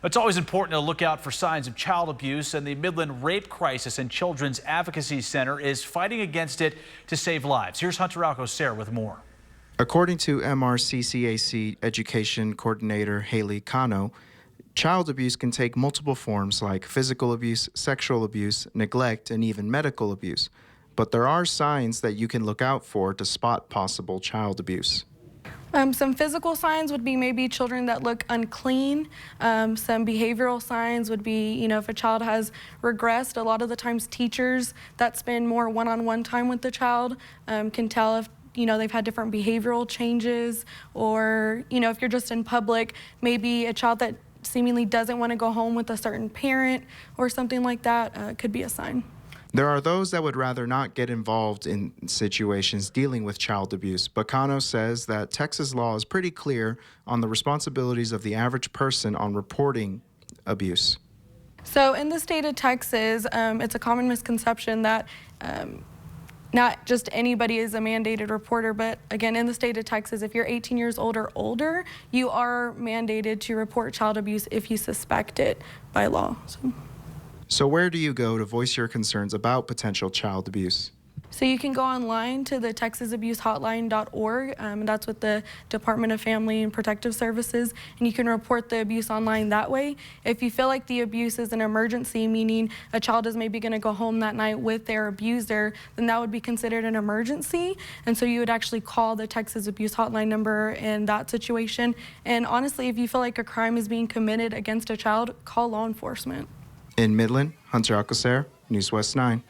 It's always important to look out for signs of child abuse, and the Midland Rape Crisis and Children's Advocacy Center is fighting against it to save lives. Here's Hunter Alcocer with more. According to MRCCAC Education Coordinator Haley Cano, child abuse can take multiple forms like physical abuse, sexual abuse, neglect, and even medical abuse. But there are signs that you can look out for to spot possible child abuse. Some physical signs would be maybe children that look unclean. Some behavioral signs would be, if a child has regressed. A lot of the times teachers that spend more one-on-one time with the child can tell if they've had different behavioral changes, or if you're just in public, maybe a child that seemingly doesn't want to go home with a certain parent or something like that could be a sign. There are those that would rather not get involved in situations dealing with child abuse, but Cano says that Texas law is pretty clear on the responsibilities of the average person on reporting abuse. So in the state of Texas, it's a common misconception that not just anybody is a mandated reporter, but again, in the state of Texas, if you're 18 years old or older, you are mandated to report child abuse if you suspect it by law. So where do you go to voice your concerns about potential child abuse? So you can go online to the texasabusehotline.org. That's with the Department of Family and Protective Services, and you can report the abuse online that way. If you feel like the abuse is an emergency, meaning a child is maybe going to go home that night with their abuser, then that would be considered an emergency. And so you would actually call the Texas Abuse Hotline number in that situation. And honestly, if you feel like a crime is being committed against a child, call law enforcement. In Midland, Hunter Alcocer, News West 9.